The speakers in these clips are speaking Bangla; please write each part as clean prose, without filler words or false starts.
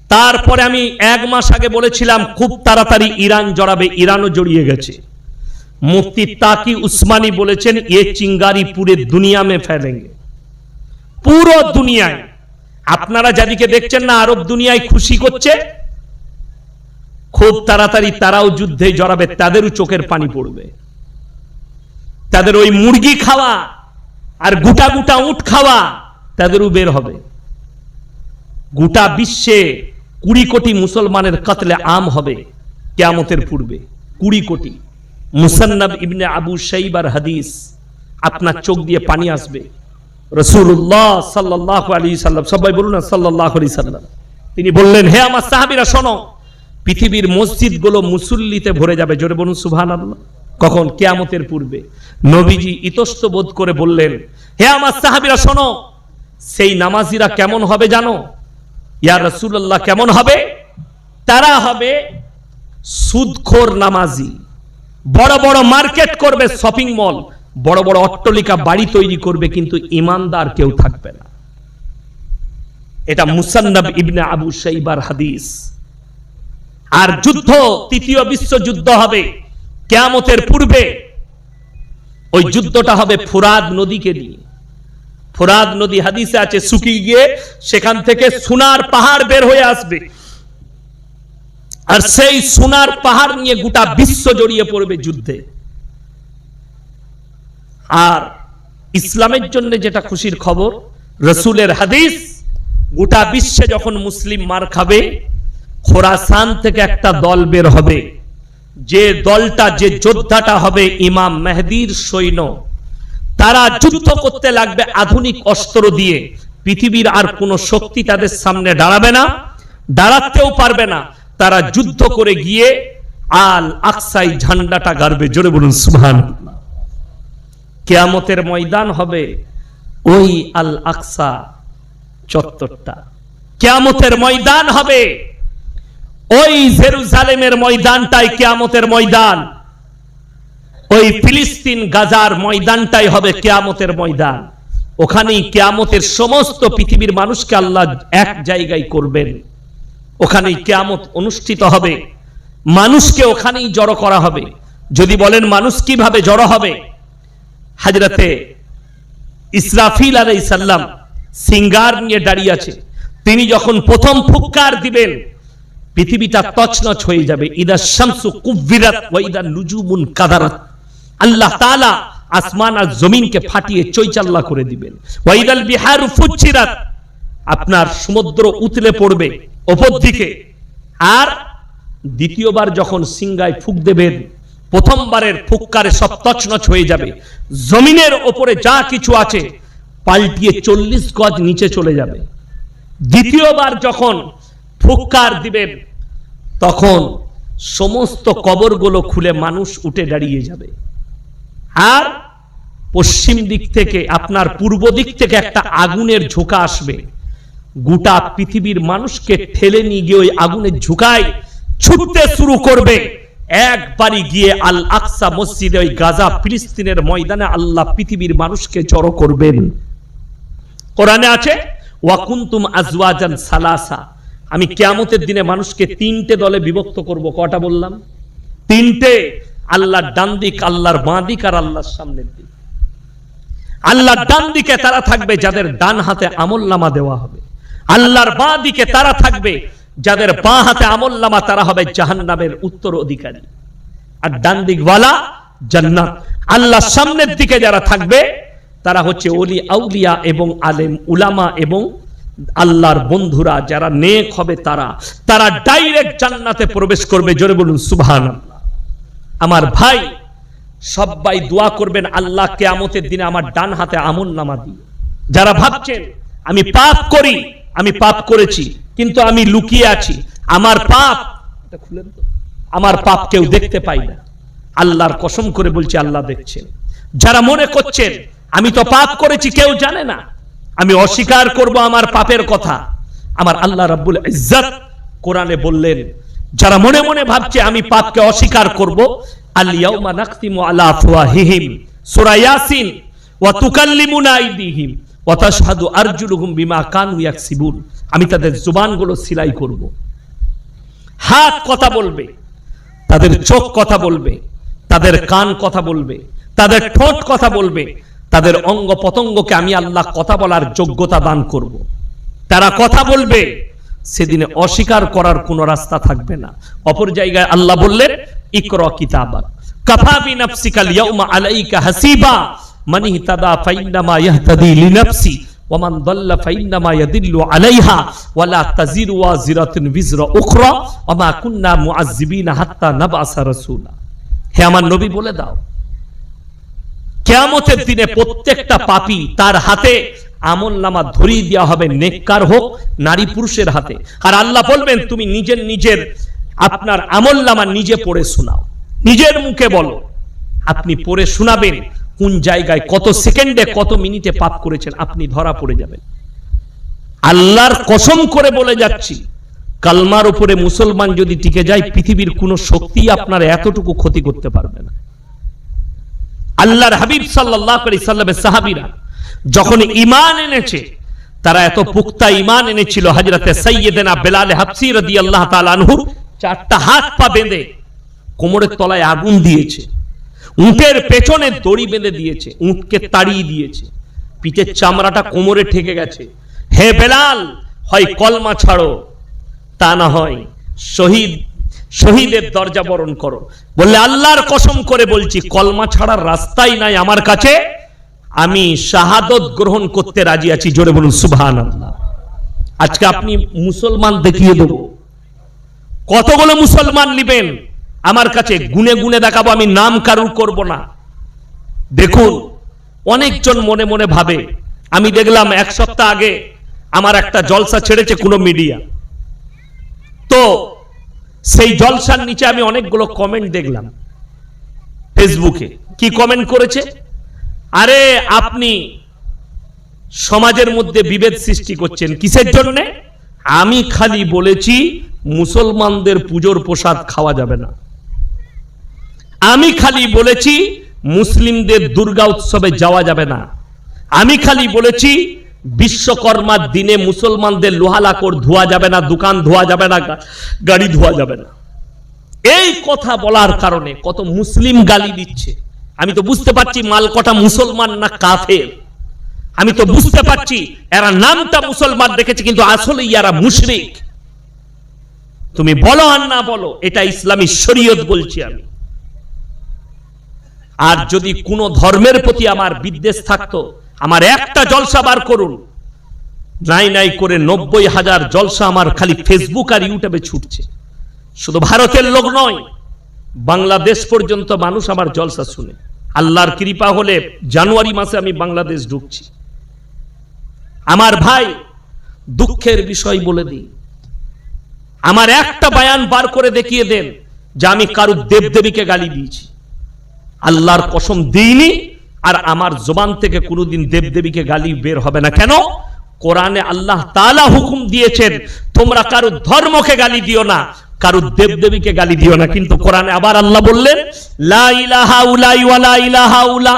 তারপরে আমি 1 মাস আগে বলেছিলাম খুব তাড়াতাড়ি ইরান জড়াবে, ইরানও জড়িয়ে গেছে। মুফতি তাকি উসমানী বলেছেন ये चिंगारी पूरे दुनिया में फैलेंगे, পুরো দুনিয়ায়। আপনারা যাদেরকে দেখছেন না আরব দুনিয়ায় খুশি করছে, খুব তাড়াতাড়ি তারাও যুদ্ধে জড়াবে, তাদেরও চোখের পানি পড়বে। তাদের ওই মুরগি খাওয়া আর গোটা গোটা উট খাওয়া তাদেরও বের হবে। গোটা বিশ্বে 20 কোটি মুসলমানের কতলে আম হবে কিয়ামতের পূর্বে। 20 কোটি। মুসান্নাব ইবনে আবু শাইবার হাদিস, আপনার চোখ দিয়ে পানি আসবে। রাসূলুল্লাহ সাল্লাল্লাহু আলাইহি সাল্লাম, সবাই বলুন না সাল্লাল্লাহু আলাইহি সাল্লাম, তিনি বললেন হে আমার সাহাবীরা শোনো, পৃথিবীর মসজিদগুলো মুসল্লিতে ভরে যাবে। জোরে বলুন সুবহানাল্লাহ। কখন? কিয়ামতের পূর্বে। নবীজি ইতস্ত বোধ করে বললেন হে আমার সাহাবীরা শোনো, সেই নামাজিরা কেমন হবে জানো? ইয়া রাসূলুল্লাহ কেমন হবে? তারা হবে সুদখোর নামাজি। বড় বড় মার্কেট করবে, শপিং মল, বড় বড় অট্টালিকা বাড়ি তৈরি করবে, কিন্তু ইমানদার কেউ থাকবে না। এটা মুসান্নাব ইবনে আবু শাইবার হাদিস। আর যুদ্ধ, তৃতীয় বিশ্বযুদ্ধ হবে কিয়ামতের পূর্বে। ওই যুদ্ধটা হবে ফুরাত নদীকে নিয়ে। ফুরাত নদী হাদিসে আছে শুকিয়ে গিয়ে সেখান থেকে সোনার পাহাড় বের হয়ে আসবে, আর সেই সোনার পাহাড় নিয়ে গোটা বিশ্ব জড়িয়ে পড়বে যুদ্ধে। আর ইসলামের জন্য যেটা খুশির খবর, রাসূলের হাদিস, গোটা বিশ্বে যখন মুসলিম মার খাবে, খোরাসান থেকে একটা দল বের হবে, যে দলটা, যে যোদ্ধাটা হবে ইমাম মেহেদীর সৈন্য। তারা যুদ্ধ করতে লাগবে আধুনিক অস্ত্র দিয়ে। পৃথিবীর আর কোন শক্তি তাদের সামনে দাঁড়াবে না, দাঁড়াতেও পারবে না। তারা যুদ্ধ করে গিয়ে আল আকসায় ঝান্ডাটা গাড়বে। জোরে বলুন সুবহানাল্লাহ। কিয়ামতের ময়দান হবে ওই আল আকসা চত্বরটা। কিয়ামতের ময়দান হবে ওই জেরুজালেমের ময়দানটাই কিয়ামতের ময়দান। ওই ফিলিস্তিন গাজার ময়দানটাই হবে কিয়ামতের ময়দান। ওখানেই কিয়ামতের সমস্ত পৃথিবীর মানুষকে আল্লাহ এক জায়গায় করবেন। ওখানেই কিয়ামত অনুষ্ঠিত হবে, মানুষকে ওখানেই জড়ো করা হবে। যদি বলেন মানুষ কিভাবে জড়ো হবে, হযরতে ইসরাফিল আলাইহিস সালাম সিঙ্গার নিয়ে দাঁড়িয়ে আছে। তিনি যখন প্রথম ফুৎকার দিবেন, পৃথিবীটা তছনছ হয়ে যাবে। ইদা শামসু কুব্বিরাত ওয়া ইদা নুজুমুন কাদারাত। আল্লাহ তাআলা আসমান আর জমিনকে ফাটিয়ে চৈচাল্লা করে দিবেন। ওয়া ইদাল বিহারু ফুজ্জিরাত, আপনার সমুদ্র উতলে পড়বে উপর দিকে। আর দ্বিতীয়বার যখন সিঙ্গায় ফুঁক দেবেন, প্রথমবারের ফুৎকারে সব তছনছ হয়ে যাবে। জমিনের উপরে যা কিছু আছে পাল্টিয়ে 40 গজ নিচে চলে যাবে। দ্বিতীয়বার যখন ফুৎকার দিবেন, তখন সমস্ত কবরগুলো খুলে মানুষ উঠে দাঁড়িয়ে যাবে। আর পশ্চিম দিক থেকে, আপনার পূর্ব দিক থেকে একটা আগুনের ঝোঁকা আসবে। গোটা পৃথিবীর মানুষকে ঠেলে নিয়ে গিয়ে ওই আগুনের ঝোঁকায় ছুটতে শুরু করবে। একবারই গিয়ে আল আকসা মসজিদে, ওই গাজা ফিলিস্তিনের ময়দানে আল্লাহ পৃথিবীর মানুষকে জড়ো করবেন। কোরআনে আছে ওয়া কুনতুম আজওয়াজান সালাসা, আমি কিয়ামতের দিনে মানুষকে 3টে দলে বিভক্ত করব। কটা বললাম? 3টে। আল্লাহর ডান দিক, আল্লাহর বাঁ দিক, আর আল্লাহর সামনের দিক। আল্লাহর ডান দিকে তারা থাকবে যাদের ডান হাতে আমলনামা দেওয়া হবে। আল্লাহর বাঁ দিকে তারা থাকবে যাদের বাঁ হাতে আমলনামা, তারা হবে জাহান্নামের উত্তরাধিকারী। আর ডান দিকওয়ালা জান্নাত। আল্লাহর সামনের দিকে যারা থাকবে তারা হচ্ছে ওলি আউলিয়া এবং আলেম উলামা এবং আল্লাহর বন্ধুরা, যারা নেক হবে তারা ডাইরেক্ট জান্নাতে প্রবেশ করবে। জোরে বলুন সুবহানাল্লাহ। আমার ভাই, সবাই দোয়া করবেন আল্লাহ কিয়ামতের দিনে আমার ডান হাতে আমলনামা দিয়ে। যারা ভাবছেন আমি পাপ করি, আমি পাপ করেছি কিন্তু আমি লুকিয়ে আছি, আমার পাপ, এটা খুলেন তো, আমার পাপ কেউ দেখতে পায় না, আল্লাহর কসম করে বলছি আল্লাহ দেখছেন। যারা মনে করছেন আমি তো পাপ করেছি কেউ জানে না, আমি অস্বীকার করব আমার পাপের কথা, আমার আল্লাহ রাব্বুল ইজ্জত কোরআনে বললেন, যারা মনে মনে ভাবছে আমি পাপকে অস্বীকার করব, আল ইয়াউমা নাখতিমু আলা আফওয়াহিহিম, সূরা ইয়াসিন, ওয়া তুকাল্লিমুনা আইদিহিম ওয়া তাশহাদু আরজুলুহুম বিমা কানু ইয়াকসিবুন, আমি তাদের জুবানগুলো সিলাই করব। হাত কথা বলবে, তাদের চোখ কথা বলবে, তাদের কান কথা বলবে, তাদের ঠোঁট কথা বলবে, তাদের অঙ্গ পতঙ্গকে আমি আল্লাহ কথা বলার যোগ্যতা দান করব। তারা কথা বলবে, সেদিনে অস্বীকার করার কোনো রাস্তা থাকবে না। অপর জায়গায় আল্লাহ বললেন, ইকরা কিতাবাক কাফা বিনাফসিকাল ইয়াউমা আলাইকা হাসিবা মান ইহতাদা ফাইন্নামা ইয়াহতাদি লিনাফসি ওয়া মান দাল্লা ফাইন্নামা ইয়াদিল্লু আলাইহা ওয়া লা তাজিরু ওয়াজিরাতুন বিজরা উখরা ওয়া মা কুননা মুআযযিবিনা হাত্তা নাবআসা রাসূলা। হে আমার নবী বলে দাও, কিয়ামতের দিনে প্রত্যেকটা পাপী তার হাতে আমলনামা ধরিয়ে দেওয়া হবে, নেককার হোক নারী পুরুষের হাতে। আর আল্লাহ বলবেন, তুমি নিজের আপনার আমলনামা নিজে পড়ে শোনাও, নিজের মুখে বলো। আপনি পড়ে শোনাবেন কোন জায়গায় কত সেকেন্ডে কত মিনিটে পাপ করেছেন, আপনি ধরা পড়ে যাবেন। আল্লাহর কসম করে বলে যাচ্ছি, কালমার উপরে মুসলমান যদি টিকে যায়, পৃথিবীর কোন শক্তি আপনার এতটুকু ক্ষতি করতে পারবে না। আল্লাহর হাবিব সাল্লাল্লাহু আলাইহি সাল্লামের সাহাবীরা যখন ঈমান এনেছে, তারা এত পুক্তা ঈমান এনেছিল, হযরতে সাইয়্যিদানা বেলাল হাবশী রাদিয়াল্লাহু তাআলা আনহু চারটা হাত পা বেঁধে কোমরের তলায় আগুন দিয়েছে, উটের পেছনে দড়ি বেঁধে দিয়েছে, উটকে তাড়িয়ে দিয়েছে, পিঠের চামড়াটা কোমরে ঠেকে গেছে। হে বেলাল, হয় কলমা ছাড়ো, তা না হয় শহীদের দরজা বরণ করো। বললে, আল্লাহর কসম করে বলছি, কলমা ছাড়ার রাস্তাই নাই আমার কাছে, আমি শাহাদত গ্রহণ করতে রাজি আছি। জোরে বলুন সুবহানাল্লাহ। আজকে আপনি মুসলমান দেখিয়ে দেব, কতগুলো মুসলমান নিবেন আমার কাছে, গুনে গুনে দেখাবো, আমি নাম কারুর করব না। দেখুন, অনেকজন মনে মনে ভাবে, আমি দেখলাম এক সপ্তাহ আগে আমার একটা জলসা ছেড়েছে কোন মিডিয়া, তো সেই জলসার নিচে আমি অনেকগুলো কমেন্ট দেখলাম ফেসবুকে। কি কমেন্ট করেছে? আরে আপনি সমাজের মধ্যে বিভেদ সৃষ্টি করছেন, কিসের জন্য? আমি খালি বলেছি মুসলমানদের পুজোর প্রসাদ খাওয়া যাবে না, আমি খালি বলেছি মুসলিমদের দুর্গা উৎসবে যাওয়া যাবে না, আমি খালি বলেছি বিশ্বকর্মার দিনে মুসলমানদের লোহা লাকড় ধোয়া যাবে না, দোকান ধোয়া যাবে না, গাড়ি ধোয়া যাবে না। এই কথা বলার কারণে কত মুসলিম গালি দিচ্ছে। আমি তো বুঝতে পারছি মাল কটা মুসলমান না কাফের, আমি তো বুঝতে পারছি এরা নামটা মুসলমান রেখেছে কিন্তু আসলে এরা মুশরিক। তুমি বলো আর না বলো, এটা ইসলামী শরীয়ত বলছি আমি। আর যদি কোন ধর্মের প্রতি আমার বিদ্বেষ থাকতো, আমার একটা জলসা বার করুন, নাই করে 90,000 জলসা আমার খালি ফেসবুক আর ইউটিউবে ছুটছে। শুধু ভারতের লোক নয়, বাংলাদেশ পর্যন্ত মানুষ আমার জলসা শুনে। আল্লাহর কৃপা হলে জানুয়ারি মাসে আমি বাংলাদেশ ঢুকছি। আমার ভাই, দুঃখের বিষয় বলে দিই, আমার একটা বয়ান বার করে দেখিয়ে দেন যে আমি কারো দেবদেবীকে গালি দিয়েছি। আল্লাহর কসম দিইনি, আর আমার জবান থেকে কোনোদিন দেবদেবীকে গালি বের হবে না। কেন? কোরআনে আল্লাহ তাআলা হুকুম দিয়েছেন, তোমরা কারো ধর্মকে গালি দিও না, কারো দেবদেবীকে গালি দিও না। কিন্তু কোরআনে আবার আল্লাহ বললেন, লা ইলাহা উলাই ওয়া লা ইলাহা উলা,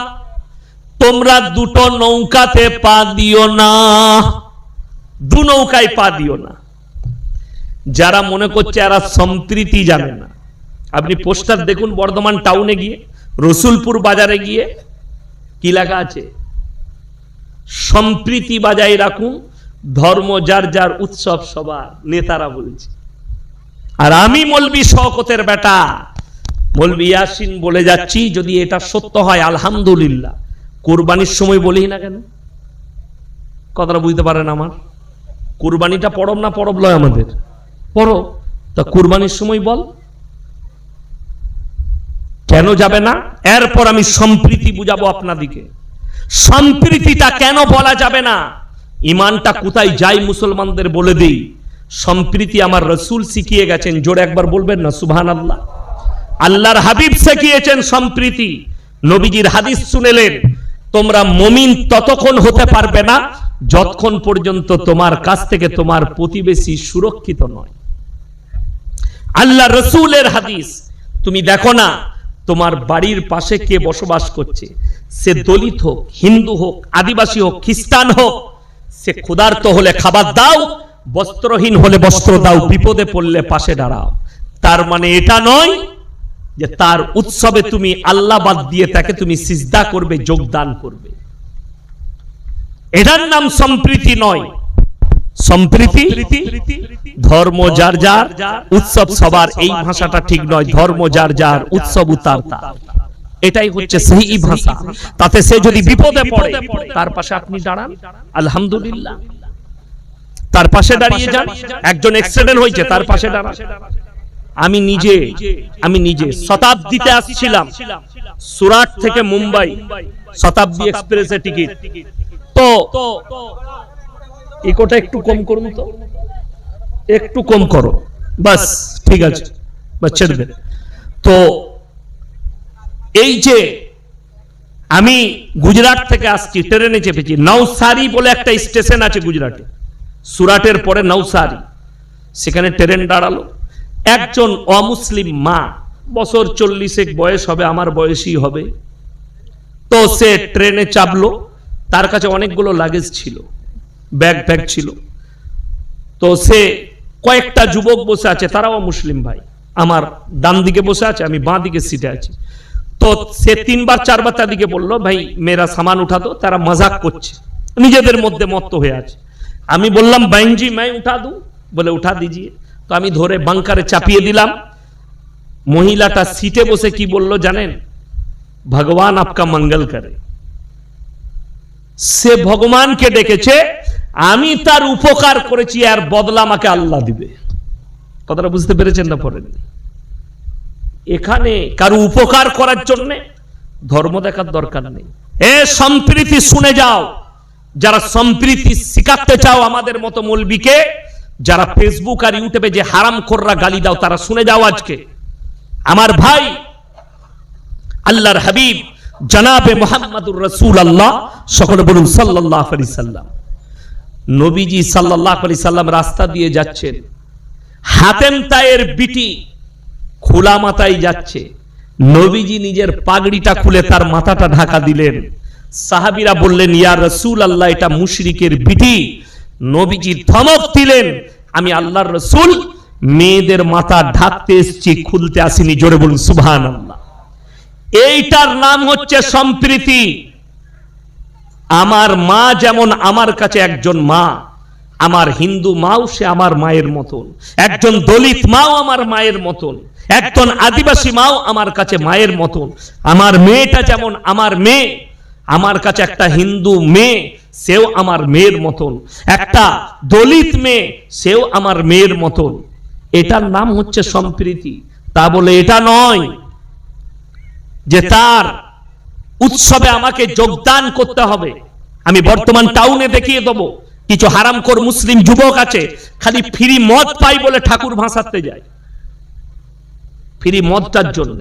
তোমরা দুটো নৌকাতে পা দিও না, দু নৌকায় পা দিও না। যারা মনে করছে এরা সম্প্রীতি জানে না, আপনি পোস্টার দেখুন বর্ধমান টাউনে গিয়ে, রসুলপুর বাজারে গিয়ে কি লেখা আছে? সম্প্রীতি বজায় রাখুন, ধর্ম যার যার, উৎসব সবার, নেতারা বলছে। আর আমি মৌলবি শওকতের বেটা মৌলবি ইয়াসিন বলে যাচ্ছি, যদি এটা সত্য হয় আলহামদুলিল্লাহ। কুরবানির সময় বলি না কেন? কথাটা বুঝতে পারেন আমার? কুরবানিটা পরব না পরব লয় আমাদের? পরব। তা কুরবানির সময় বল, কেন যাবে না? এরপর আমি সম্প্রীতি বুঝাবো আপনাদিকে। সম্প্রীতিটা কেন বলা যাবে না, ইমানটা কোথায় যায় মুসলমানদের বলে দেই। সম্প্রীতি আমার রাসূল শিখিয়ে গেছেন, জোরে একবার বলবেন না সুবহানাল্লাহ। আল্লাহর হাবিব শিখিয়েছেন সম্প্রীতি, নবীজির হাদিস শুনেলেন, তোমরা মুমিন ততক্ষণ হতে পারবে না যতক্ষণ পর্যন্ত তোমার কাছ থেকে তোমার প্রতিবেশী সুরক্ষিত নয়। আল্লাহ রাসূলের হাদিস, তুমি দেখো না তোমার বাড়ির পাশে কে বসবাস করছে, সে দলিত হোক, হিন্দু হোক, আদিবাসী হোক, খ্রিস্টান হোক, সে ক্ষুধার্ত হলে খাবার দাও, বস্ত্রহীন হলে বস্ত্র দাও, বিপদে পড়লে পাশে দাঁড়াও। তার মানে এটা নয় যে তার উৎসবে তুমি আল্লাহ বাদ দিয়ে তাকে তুমি সিজদা করবে, যোগদান করবে। এটার নাম সম্প্রীতি নয়। সম্প্রীতি ধর্ম যার যার, উৎসব সবার, এই ভাষাটা ঠিক নয়। ধর্ম যার যার, উৎসব উতার তার, এটাই হচ্ছে সহি ভাষা। তাতে সে যদি বিপদে পড়ে তার পাশে আপনি দাঁড়ান, আলহামদুলিল্লাহ, তার পাশে দাঁড়িয়ে যান। একজন অ্যাক্সিডেন্ট হয়েছে, তার পাশে দাঁড়ান। আমি নিজে শতাব্দীতে আসছিলাম সুরাট থেকে মুম্বাই, শতাব্দী এক্সপ্রেসে টিকিট। তো ইকোটা একটু কম করুন, তো একটু কম করো, বাস ঠিক আছে, বাস ছেড়ে দে। তো এই যে আমি গুজরাট থেকে আসছি, ট্রেনে চেপেছি, নওসারি বলে একটা স্টেশন আছে গুজরাটে, সুরাটের পরে নওসারি, সেখানে ট্রেন দাঁড়ালো। একজন অমুসলিম মা, বছর 40 বয়স হবে, আমার বয়সই হবে। তো সে ট্রেনে চাপলো, তার কাছে অনেকগুলো লাগেজ ছিল, ব্যাগ ছিল। তো সে কয়েকটা যুবক বসে আছে, তারাও মুসলিম ভাই, আমার ডান দিকে বসে আছে, আমি বাঁ দিকে সিটে আছি। তো সে 3-4 তাদেরকে বললো, ভাই মেরা সামান উঠা দো। তারা মজাক করছে, নিজেদের মধ্যে মত্ত হয়ে আছে। আমি বললাম, বাইনজি मैं উঠা দু, বলে উঠা দিজিয়ে। তো আমি ধরে বাংকারে চাপিয়ে দিলাম। মহিলাটা সিটে বসে কি বলল জানেন? ভগবান আপকা মঙ্গল করে। সে ভগবানকে ডেকেছে, আমি তার উপকার করেছি, আর বদলা আমাকে আল্লাহ দিবে। কথাটা বুঝতে পেরেছেন না? পড়েন, এখানে কারো উপকার করার জন্য ধর্ম দেখার দরকার নেই। এ সম্প্রীতি শুনে যাও, যারা সম্প্রীতি শিখাতে চাও আমাদের মতো মৌলবীকে, যারা ফেসবুক আর ইউটিউবে যে হারামখোররা গালি দাও, তারা শুনে যাও। আজকে আমার ভাই আল্লাহর হাবিব জনাবে মুহাম্মদুর রাসূলুল্লাহ, সকলে বলুন সাল্লাল্লাহু আলাইহি সাল্লাম। নবীজি সাল্লাল্লাহু আলাইহি সাল্লাম রাস্তা দিয়ে যাচ্ছেন, হাতেম তায়ের বিটি খোলা মাথায় যাচ্ছে। নবীজি নিজের পাগড়িটা খুলে তার মাথাটা ঢাকা দিলেন। সাহাবীরা বললেন, ইয়া রাসূলুল্লাহ, এটা মুশরিকের বিটি। নবীজি ধমক দিলেন, আমি আল্লাহর রাসূল মেয়েদের মাথা ঢাকতে এসেছি, খুলতে আসিনি। জোরে বলুন সুবহানাল্লাহ। এইটার নাম হচ্ছে সম্প্রীতি। আমার মা যেমন আমার কাছে একজন মা, আমার হিন্দু মাও সে আমার মায়ের মতন, একজন দলিত মাও আমার মায়ের মতন, একজন আদিবাসী মাও আমার কাছে মায়ের মতন। আমার মেয়েটা যেমন আমার মেয়ে, আমার কাছে একটা হিন্দু মেয়ে, সেও আমার মেয়ের মতন, একটা দলিত মেয়ে, সেও আমার মেয়ের মতন। এটার নাম হচ্ছে সম্প্রীতি। তা বলে এটা নয় যে তার উৎসবে আমাকে যোগদান করতে হবে। আমি বর্তমান টাউনে দেখিয়ে দেবো, কিছু হারামখোর মুসলিম যুবক আছে, খালি ফ্রি মদ পাই বলে ঠাকুর ভাসাতে যায়, ফ্রি মদটার জন্য।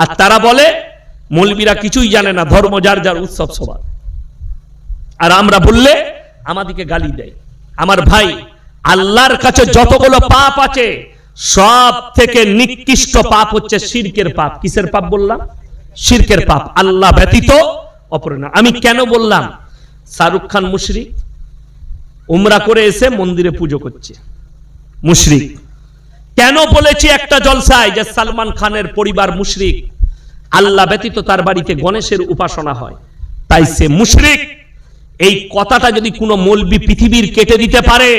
আর তারা বলে মৌলবীরা কিছুই জানে না, ধর্ম যার যার, উৎসব সবার। আর আমরা বললে আমাদেরকে গালি দেয়। আমার ভাই, আল্লাহর কাছে যতগুলো পাপ আছে, সব থেকে নিকৃষ্ট পাপ হচ্ছে শিরকের পাপ। কিসের পাপ বললাম? শিরকের পাপ, আল্লাহ ব্যতীত অপরে না। আমি কেন বললাম? শাহরুখ খান মুশরিক, উমরা করে এসে মন্দিরে পুজো করছে, মুশরিক। কেন বলেছি একটা জলসায় যে সালমান খানের পরিবার মুশরিক? আল্লাহ ব্যতীত তার বাড়িতে গণেশের উপাসনা হয়, তাই সে মুশরিক। এই কথাটা যদি কোনো মৌলবি পৃথিবীর কেটে দিতে পারে,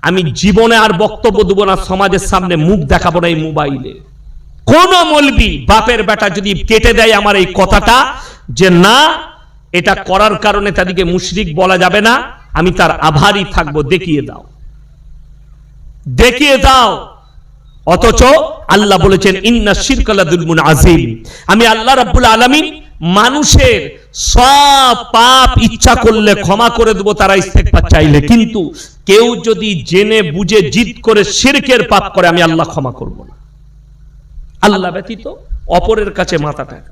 আমি জীবনে আর বক্তব্য দেব না, সমাজের সামনে মুখ দেখাবো না এই মোবাইলে। কোন মৌলবি বাপের বেটা যদি কেটে দেয় আমার এই কথাটা, যে না এটা করার কারণে তাদেরকে মুশরিক বলা যাবে না, আমি তার আভারী থাকবো। দেখিয়ে দাও, দেখিয়ে দাও। অথচ আল্লাহ বলেছেন, ইন্না শিরকা লাযুলমুন আযীম। আমি আল্লাহ রাব্বুল আলামিন মানুষের সব পাপ ইচ্ছা করলে ক্ষমা করে দেব, তারা ইস্তেগফার চাইলে। কিন্তু কেউ যদি জেনে বুঝে জিদ করে শিরকের পাপ করে, আমি আল্লাহ ক্ষমা করব না। আল্লাহ ব্যতীত অপরের কাছে মাথা ঠেকা।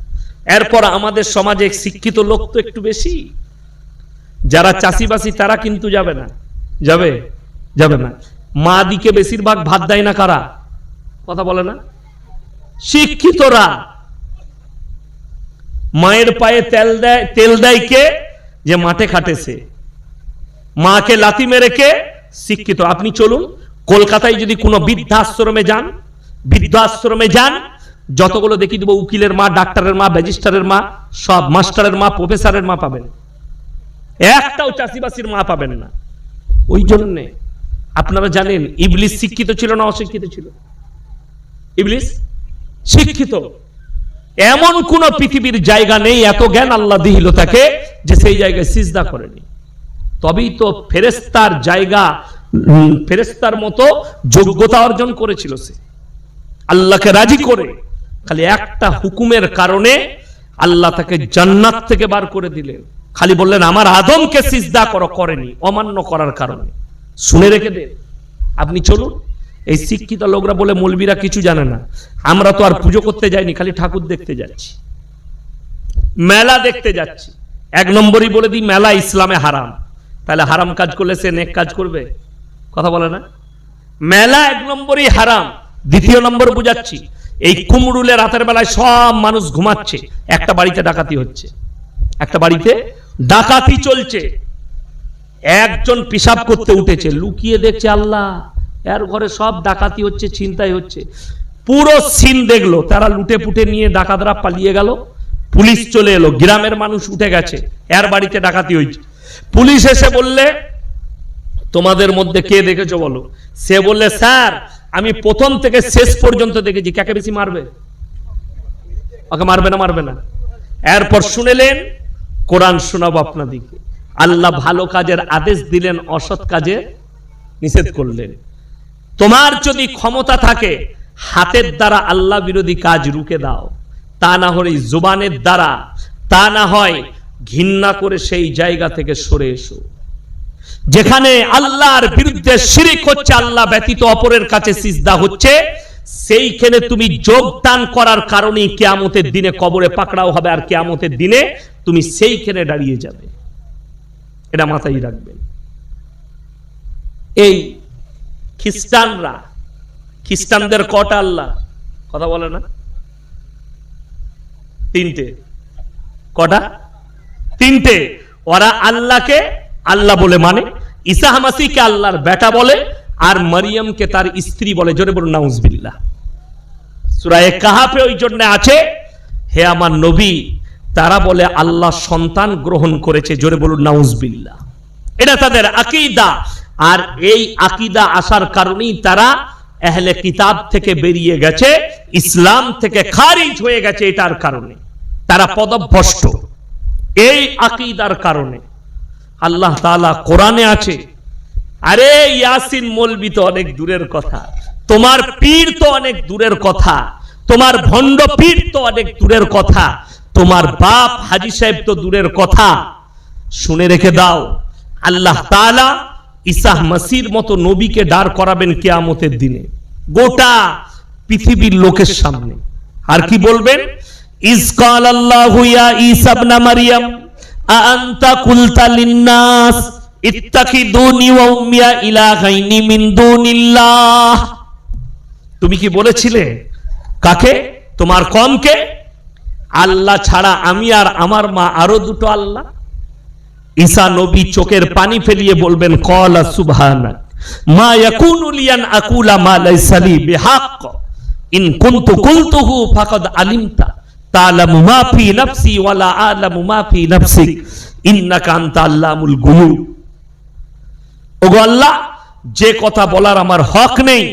এরপর আমাদের সমাজে শিক্ষিত লোক তো একটু বেশি, যারা চাষিবাসী তারা কিন্তু যাবে না, যাবে না। মা দিকে বেশিরভাগ ভাত দেয় না কারা? কথা বলে না? শিক্ষিতরা। মায়ের পায়ে তেল দেয় কে? যে মাঠে খাটেছে। মাকে লাথি মেরে কে? শিক্ষিত। আপনি চলুন কলকাতায় যদি কোনো বৃদ্ধাশ্রমে যান, যতগুলো দেখি দেবো উকিলের মা, ডাক্তারের মা, ম্যাজিস্ট্রেটের মা, সব মাস্টারের মা, প্রফেসরের মা পাবেন, একটাও চাষিবাসীর মা পাবেন না। ওই জন্যে আপনারা জানেন ইবলিস শিক্ষিত ছিল না অশিক্ষিত ছিল? ইবলিস শিক্ষিত। এমন কোন পৃথিবীর জায়গা নেই এত জ্ঞান আল্লাহ দিল তাকে যে সেই জায়গায় সিজদা করেনি। তবেই তো ফেরেশতার জায়গা, ফেরেশতার মতো যোগ্যতা অর্জন করেছিল সে, আল্লাহকে রাজি করে। খালি একটা হুকুমের কারণে আল্লাহ তাকে জান্নাত থেকে বার করে দিলেন। খালি বললেন আমার আদমকে সিজদা করো, করেনি, অমান্য করার কারণে। শুনে রেখে দেন। আপনি চলুন, এই শিক্ষিত লোকরা বলে মৌলবীরা কিছু জানে না। আমরা তো আর পুজো করতে যাইনি, খালি ঠাকুর দেখতে যাচ্ছি, মেলা দেখতে যাচ্ছি। এক নম্বরই বলে দিই, মেলা ইসলামে হারাম। তাহলে হারাম কাজ করলে সে নেক কাজ করবে? কথা বলে না? মেলা এক নম্বরই হারাম। দ্বিতীয় নম্বর বুঝাচ্ছি, এই কুমরুলে রাতের বেলায় সব মানুষ ঘুমাচ্ছে, একটা বাড়িতে ডাকাতি হচ্ছে, একটা বাড়িতে ডাকাতি চলছে। একজন পেশাব করতে উঠেছে, লুকিয়ে দেখছে আল্লাহ এর ঘরে সব ডাকাতি হচ্ছে, ছিনতাই হচ্ছে। পুরো সিন দেখলো, তারা লুটে পুটে নিয়ে ডাকাতরা পালিয়ে গেল। পুলিশ চলে এলো, গ্রামের মানুষ উঠে গেছে এর বাড়িতে ডাকাতি হয়েছে। পুলিশ এসে বললে তোমাদের মধ্যে কে দেখেছো বলো? সে বললে স্যার আমি প্রথম থেকে শেষ পর্যন্ত দেখেছি। কাকে বেশি মারবে? ওকে মারবে না? মারবে না। এরপর শুনেলেন, কোরআন শোনাবো আপনাদেরকে। আল্লাহ ভালো কাজের আদেশ দিলেন, অসৎ কাজে নিষেধ করলেন। তোমার যদি ক্ষমতা থাকে হাতের দ্বারা আল্লাহ বিরোধী কাজ রুখে দাও, তা না হলে জুবানের দ্বারা, তা না হয় ঘৃণা করে সেই জায়গা থেকে সরে এসো। যেখানে আল্লাহর বিরুদ্ধে শিরক হচ্ছে, আল্লাহ ব্যতীত অপরের কাছে সিজদা হচ্ছে, সেইখানে তুমি যোগদান করার কারণে কিয়ামতের দিনে কবরে পাকড়াও হবে, আর কিয়ামতের দিনে তুমি সেইখানে দাঁড়িয়ে যাবে। এটা মাথায় রাখবেন। এই খ্রিস্টানদের কটা আল্লাহ? কথা বলে না? তিনটে। কটা? তিনটে। ওরা আল্লাহকে আল্লাহ বলে মানে, ঈসা মাসীহকে আল্লাহর বেটা বলে, আর মরিয়মকে তার স্ত্রী বলে। জোরে বলুন নাউজুবিল্লাহ। সূরা কাহাফে ওই জন্য আছে, হে আমার নবী, তারা বলে আল্লাহ সন্তান গ্রহণ করেছে। জোরে বলুন নাউজুবিল্লাহ। এটা তাদের আকীদা। আর এই আকীদা আসার কারণেই তারা আহলে কিতাব থেকে বেরিয়ে গেছে, ইসলাম থেকে খারিজ হয়ে গেছে। এটার কারণে তারা পদভ্রষ্ট, এই আকীদার কারণে। আল্লাহ তাআলা কোরআনে আছে, আরে ইয়াসিন মৌলবি তো অনেক দূরের কথা, তোমার পীর তো অনেক দূরের কথা, তোমার ভণ্ড পীর তো অনেক দূরের কথা, তোমার বাপ হাজী সাহেব তো দূরের কথা। শুনে রেখে দাও, আল্লাহ তাআলা ঈসা মাসীর মতো নবীকে দাঁড় করাবেন কিয়ামতের দিনে গোটা পৃথিবীর লোকের সামনে। আর কি বলবেন? ইজ ক্বালাল্লাহু ইয়া ঈসা ইবনে মারইয়াম আ আনতা কুলতা লিন-নাস ইত্তাখিদুনি ওয়া উম্মিয়া ইলাহাইনি মিন দুনিল্লাহ। তুমি কি বলেছিলে? কাকে? তোমার কওমকে, আল্লাহ ছাড়া আমি আর আমার মা আরো দুটো আল্লাহ। ঈসা নবী চোখের পানি ফেলিয়ে বলবেন, ক্বালা সুবহানাক মা ইয়াকুনু লি আন আকুলা মা লাইসা লি বিহাক ইন কুনতু কুলতুহু ফাকাদ আলিমতা তা'লামু মা ফি নাফসি ওয়া লা আ'লামু মা ফি নাফসিক ইন্নাকা আনতা আল্লামুল গুয়ুব। ওগো আল্লাহ, যে কথা বলার আমার হক নেই,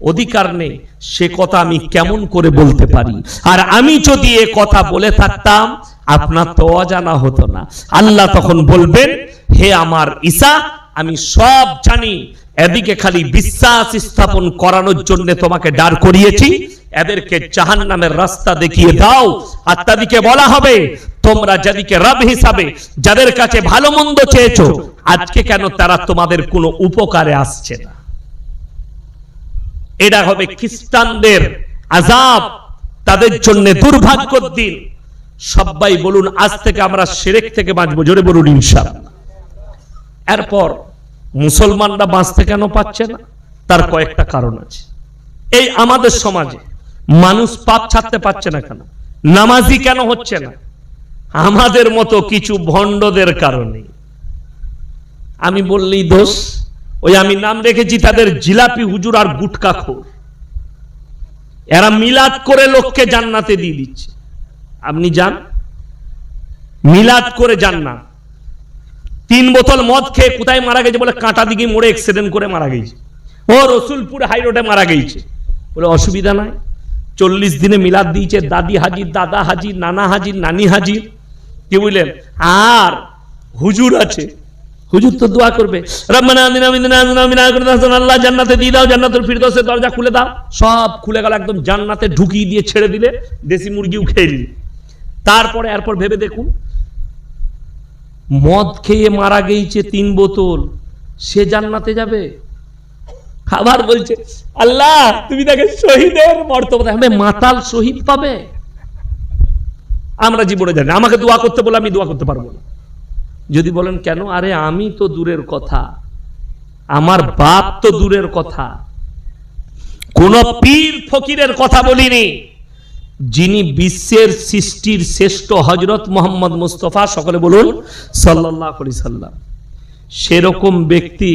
অধিকার নেই, সে কথা আমি কেমন করে বলতে পারি? আর আমি যদি এ কথা বলে থাকতাম আপনার তো অজানা হতো না। আল্লাহ তখন বলবেন, হে আমার ঈসা, আমি সব জানি, এদিকে খালি বিশ্বাস স্থাপন করানোর জন্য তোমাকে দাঁড় করিয়েছি, এদেরকে জাহান্নামের রাস্তা দেখিয়ে দাও। আর তাদেরকে বলা হবে, তোমরা যাদেরকে রব হিসাবে যাদের কাছে ভালো মন্দ চেয়েছো, আজকে কেন তারা তোমাদের কোনো উপকারে আসছে না? এটা হবে খ্রিস্টানদের আযাব, তাদের জন্য দুর্ভাগ্যের দিন। সবাই বলুন আজ থেকে আমরা শিরক থেকে বাঁচবো। জোরে বলুন ইনশাআল্লাহ। এরপর মুসলমানরা বাঁচতে কেন পাচ্ছে না? তার কয়েকটা কারণ আছে। এই আমাদের সমাজে মানুষ পাপ ছাড়তে পারছে না কেন? নামাজি কেন হচ্ছে না? আমাদের মতো কিছু ভণ্ডদের কারণে। আমি বললেই দোষ। ওই আমি নাম রেখেছি তাদের জিলাপি হুজুর আর গুটকা খোর। এরা মিলাদ করে লোককে জান্নাতে দিয়ে দিচ্ছে। আপনি যান, মিলাদ করে যান না। 3 বোতল মদ খেয়ে কোথায় মারা গেছে বলে কাঁটা দিকে মোড়ে অ্যাক্সিডেন্ট করে মারা গেছে। ও রসুলপুর হাই রোডে মারা গেছে বলে অসুবিধা নাই। 40 দিনে মিলাদ দিয়েছে, দাদি হাজির, দাদা হাজির, নানা হাজির, নানি হাজির। কি বুঝলেন? আর হুজুর আছে, হুজুর তো দোয়া করবে, রব্বানা আতিনা মিন দুনিয়া হাসানাতান, আল্লাহ জান্নাতে দিয়ে দাও, জান্নাতুল ফিরদৌসের দরজা খুলে দাও। সব খুলে গেল, একদম জান্নাতে ঢুকিয়ে দিয়ে ছেড়ে দিলে, দেশি মুরগিও খেয়ে নিলে। তারপরে এরপর ভেবে দেখুন, মদ খেয়ে মারা গেছে 3 বোতল, সে জান্নাতে যাবে? আবার বলছে আল্লাহ তুমি তাকে শহীদের মর্তবা হবে, মাতাল শহীদ পাবে। আমরা জীবনে জানি, আমাকে দোয়া করতে বলে আমি দোয়া করতে পারবো না। যদি বলেন কেন? আরে আমি তো দূরের কথা, আমার বাপ তো দূরের কথা, কোন পীর ফকিরের কথা বলিনি। যিনি বিশ্বের সৃষ্টির শ্রেষ্ঠ হযরত মুহাম্মদ মুস্তাফা, সকলে বলুন সাল্লাল্লাহু আলাইহি সাল্লাম, সেরকম ব্যক্তি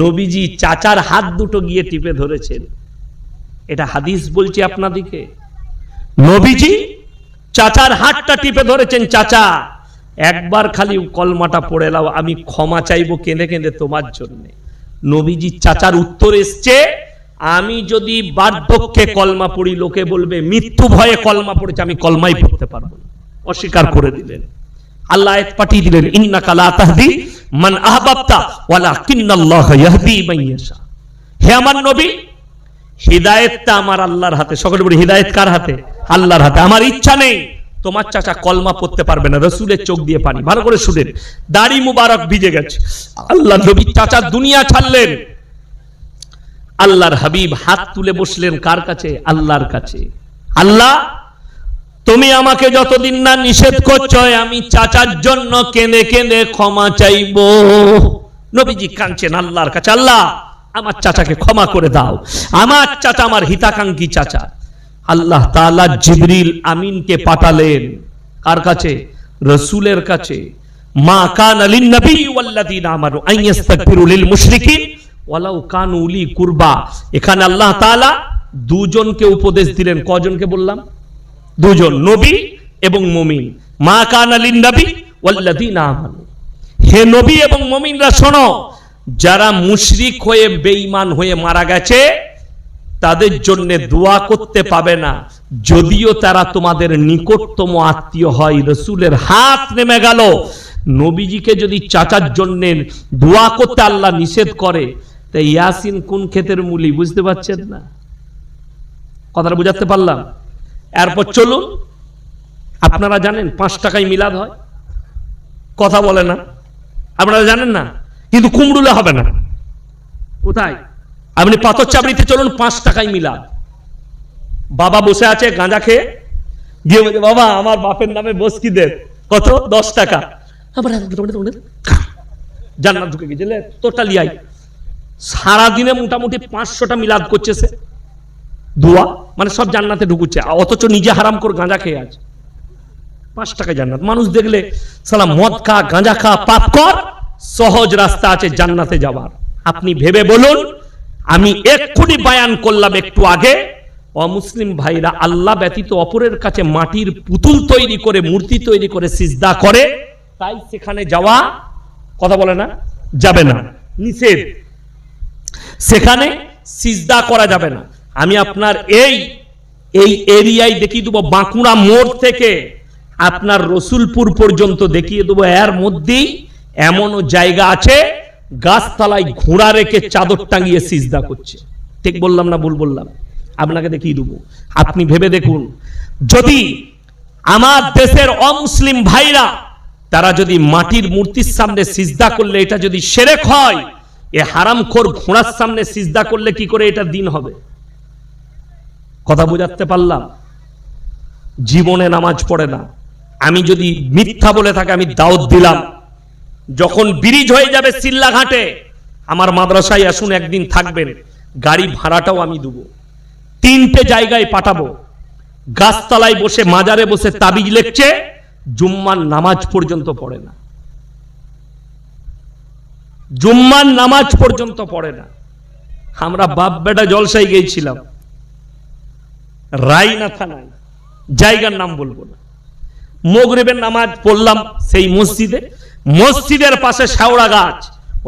নবীজি চাচার হাত দুটো গিয়ে টিপে ধরেছেন। এটা হাদিস বলছি আপনাদেরকে। নবীজি চাচার হাতটা টিপে ধরেছেন, চাচা একবার খালি কলমাটা পড়ে নাও, আমি ক্ষমা চাইবো কেঁদে কেঁদে তোমার জন্য। নবীজি চাচার উত্তর এসছে, আমি যদি বার্ধক্যে কলমা পড়ি লোকে বলবে মৃত্যু ভয়ে কলমা পড়েছে, আমি কলমাই পড়তে পারবো না। অস্বীকার করে দিলেন। আল্লাহ আয়াত পাঠিয়ে দিলেন, ইন্নাকা লা তাহদি মান আহবাবতা ওয়ালাকিন্নাল্লাহা ইয়াহদি মান ইয়াশা। হে আমার নবী, হিদায়াতটা আমার আল্লাহর হাতে। সকলে বলি হিদায়াত কার হাতে? আল্লাহর হাতে। আমার ইচ্ছা নেই তোমার চাচা কলমা পড়তে পারবে না। রাসূলের চোখ দিয়ে পানি, ভালো করে শুনেন, দাড়ি মুবারক ভিজে গেছে। আল্লাহ নবী চাচা দুনিয়া ছাড়লেন, আল্লাহর হাবিব হাত তুলে বসলেন কার কাছে? আল্লাহর কাছে। আল্লাহ তুমি আমাকে যতদিন না নিষেধ করছো, আমি চাচার জন্য কেঁদে কেঁদে ক্ষমা চাইবো। নবীজি কাঁদছেন আল্লাহর কাছে, আল্লাহ আমার চাচাকে ক্ষমা করে দাও, আমার চাচা আমার হিতাকাঙ্ক্ষী চাচা। আল্লাহ তাআলা জিবরিল আমিনকে পাঠালেন কার কাছে? রাসূলের কাছে। মা কানা লিন নবী ওয়াল্লাযিনা আমানু আন ইস্তাগফিরু লিল মুশরিকিন ওয়ালাউ কানু উলি কুরবা। এখানে আল্লাহ তাআলা দুজনকে উপদেশ দিলেন। কজনকে বললাম? দুজন, নবী এবং মুমিন। মা কানা লিন নবী ওয়াল্লাযিনা আমানু, হে নবী এবং মুমিনরা শোনো, যারা মুশরিক হয়ে বেঈমান হয়ে মারা গেছে তাদের জন্য দোয়া করতে পাবে না, যদিও তারা তোমাদের নিকটতম আত্মীয় হয়। রাসূলের হাত নেমে গেল। নবীজিকে যদি চাচার জন্য দোয়া করতে আল্লাহ নিষেধ করে, তাই ইয়াসিন কোন ক্ষেতের মূলি? বুঝতে পারছেন না? কথাটা বুঝাতে পারলাম? এরপর চলুন, আপনারা জানেন 5 টাকায় মিলাদ হয়, কথা বলে না, আপনারা জানেন না, কিন্তু কুমড়ুলে হবে না। কোথায়? আপনি পাথর চাবড়িতে চলুন, 5 টাকায় মিলাদ। বাবা বসে আছে গাঁজা খেয়ে, গিয়ে বলছে বাবা আমার বাপের নামে বসকি দেন। কত? 10 টাকা। জান্নাত ঢুকে গেছে, তোরটা লিয়াই। সারাদিনে মোটামুটি 500টা মিলাদ করছে সে, দোয়া, মানে সব জান্নাতে ঢুকুচ্ছে, অথচ নিজে হারাম করে গাঁজা খেয়ে আছে। 5 টাকা জান্নাত। মানুষ দেখলে সালা মদ খা, গাঁজা খা, পাপ কর, সহজ রাস্তা আছে জান্নাতে যাওয়ার। আপনি ভেবে বলুন, আমি এক্ষুনি বয়ান করলাম একটু আগে, অমুসলিম ভাইরা আল্লাহ ব্যতীত অপরের কাছে মাটির পুতুল তৈরি করে, মূর্তি তৈরি করে সিজদা করে, তাই সেখানে যাওয়া, কথা বলে না, যাবে না, নিষেধ। সেখানে সিজদা করা যাবে না। আমি আপনার এই এরিয়ায় দেখিয়ে দেবো, বাঁকুড়া মোড় থেকে আপনার রসুলপুর পর্যন্ত দেখিয়ে দেবো। এর মধ্যেই এমনও জায়গা আছে গাছতলায় ঘোড়া রেখে চাদর টাঙিয়ে সিজদা করছে। ঠিক বললাম না ভুল বললাম? আপনাকে দেখিয়ে দেবো, আপনি ভেবে দেখুন। যদি আমার দেশের অমুসলিম ভাইরা তারা যদি মাটির মূর্তির সামনে সিজদা করলে এটা যদি শিরক হয়, এ হারামখোর ঘোড়ার সামনে সিজদা করলে কি করে এটা দিন হবে? কথা বুঝাতে পারলাম? জীবনে নামাজ পড়ে না। আমি যদি মিথ্যা বলে থাকি আমি দাওয়াত দিলাম, যখন ব্রিজ হয়ে যাবে সিল্লাঘাটে, আমার মাদ্রাসায় আসুন, একদিন থাকবেন, গাড়ি ভাড়াটাও আমি দেবো। 3টে জায়গায় পাঠাবো। গাছতলায় বসে, মাজারে বসে তাবিজ লিখছে, জুম্মার নামাজ পর্যন্ত পড়ে না, জুম্মার নামাজ পর্যন্ত পড়ে না। আমরা বাপ বেটা জলসায় গিয়েছিলাম রায়না থানায়, জায়গার নাম বলবো না। মাগরিবের নামাজ পড়লাম সেই মসজিদে, মসজিদের পাশে শেওড়া গাছ,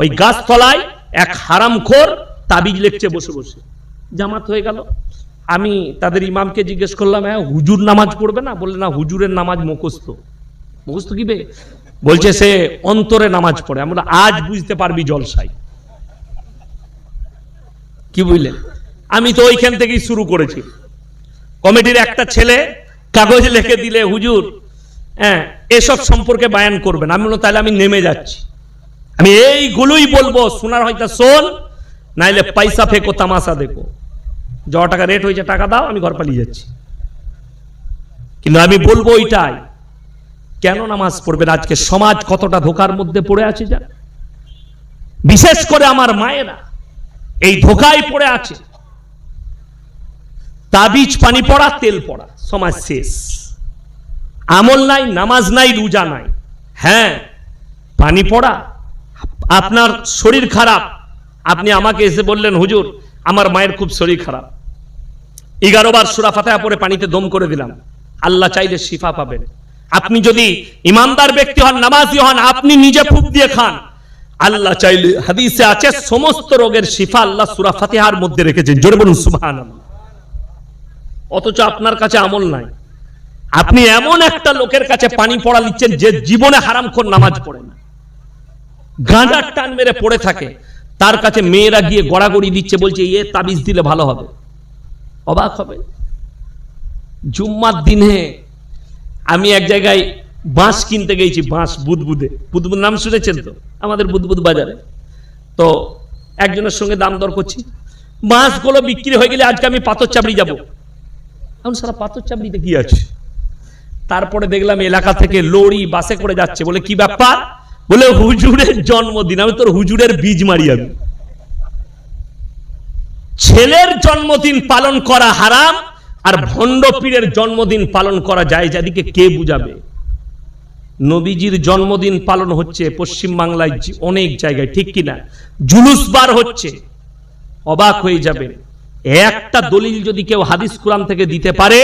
ওই গাছ তলায় এক হারামখোর তাবিজ লিখছে বসে বসে। জামাত হয়ে গেল। আমি তাদের ইমামকে জিজ্ঞেস করলাম, হ্যাঁ হুজুর নামাজ পড়বে না? বললে না, হুজুরের নামাজ মুখস্থ। মুখস্থ কি বে? বলছে সে অন্তরে নামাজ পড়ে। আমরা আজ বুঝতে পারবি জলসাই কি বুঝলেন। আমি তো ওইখান থেকেই শুরু করেছি। কমিটির একটা ছেলে কাগজ লিখে দিলে, হুজুর হ্যাঁ এসব সম্পর্কে বায়ান করবেন। আমি বললাম তাহলে আমি নেমে যাচ্ছি, আমি এইগুলোই বলবো, শোনার হয়তো শোন, নাইলে পয়সা ফেকো তামাশা দেখো। যত টাকা রেট হয়েছে টাকা দাও, আমি ঘর পালিয়ে যাচ্ছি। কিন্তু আমি বলবো ওইটাই, কেন নামাজ পড়বেন? আজকে সমাজ কতটা ধোকার মধ্যে পড়ে আছে জান, বিশেষ করে আমার মায়েরা এই ধোকায় পড়ে আছে। তাবিজ পানি পড়া, তেল পড়া, সমাজ শেষ। আমল নাই, নামাজ নাই, রোজা নাই। হ্যাঁ পানি পড়া, আপনার শরীর খারাপ, আপনি আমাকে এসে বললেন হুজুর আমার মায়ের খুব শরীর খারাপ, 11 বার সূরা ফাতিহা পড়ে পানিতে দম করে দিলাম, আল্লাহ চাইলে শিফা পাবেন। আপনি যদি ইমানদার ব্যক্তি হন, নামাজি হন, আপনি নিজে ফুঁক দিয়ে খান, আল্লাহ চাইলে, হাদিসে আছে, সমস্ত রোগের শিফা আল্লাহ সূরা ফাতিহার মধ্যে রেখেছেন। জোরে বলুন সুবহানাল্লাহ। অথচ আপনার কাছে আমল নাই। আপনি এমন একটা লোকের কাছে পানি পড়া নিচ্ছেন যে জীবনে হারামখোর নামাজ পড়ে না, গাঁজার টান মেরে পড়ে থাকে, তার কাছে মেয়েরা গিয়ে গড়াগড়ি দিচ্ছে, বলছে এ তাবিজ দিলে ভালো হবে। অবাক হবে। জুম্মার দিনে আমি এক জায়গায় বাঁশ কিনতে গেছি, বাঁশ বুদবুদে, বুদবুদ নাম শুনেছেন তো, আমাদের বুদবুদ বাজারে। তো একজনের সঙ্গে দাম দর করছি, বাঁশগুলো বিক্রি হয়ে গেলে আজকে আমি পাথর চাবড়ি যাবো। এখন সারা পাথর চাবড়িতে কি আছে? তারপরে দেখলাম এলাকা থেকে লরি বাসে করে যাচ্ছে। বলে কি ব্যাপার? বলে হুজুরের জন্মদিন। আমি তোর হুজুরের বীজ মারি। আমি ছেলের জন্মদিন পালন করা হারাম, আর ভণ্ড পীরের জন্মদিন পালন করা যায়, যাদিকে কে বুঝাবে? নবীজির জন্মদিন পালন হচ্ছে পশ্চিম বাংলায় অনেক জায়গায়, ঠিক কিনা? জুলুস বার হচ্ছে, অবাক হয়ে যাবে। একটা দলিল যদি কেউ হাদিস কুরআন থেকে দিতে পারে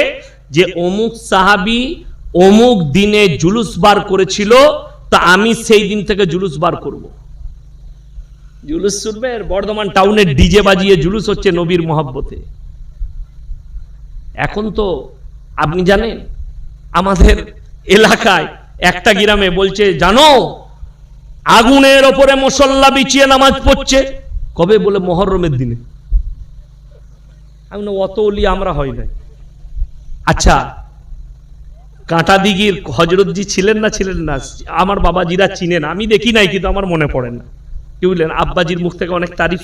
যে অমুক সাহাবী অমুক দিনে জুলুস বার করেছিল, তা আমি সেই দিন থেকে জুলুস বার করব। জুলুস শুনবে? বর্ধমান টাউনে ডিজে বাজিয়ে জুলুস হচ্ছে নবীর মহব্বতে। এখন তো আপনি জানেন আমাদের এলাকায় একটা গ্রামে বলছে, জানো আগুনের ওপরে মুসল্লা বিছিয়ে নামাজ পড়ছে। কবে? বলে মুহররমের দিনে। আমি অত ওলি আমরা হয় নাই। আচ্ছা কাঁটা দিঘির হযরতজি ছিলেন না? ছিলেন না? আমার বাবাজিরা চিনেন, আমি দেখি নাই কিন্তু আমার মনে পড়ে না। কি বললেন? আব্বাজির মুখ থেকে অনেক তারিফ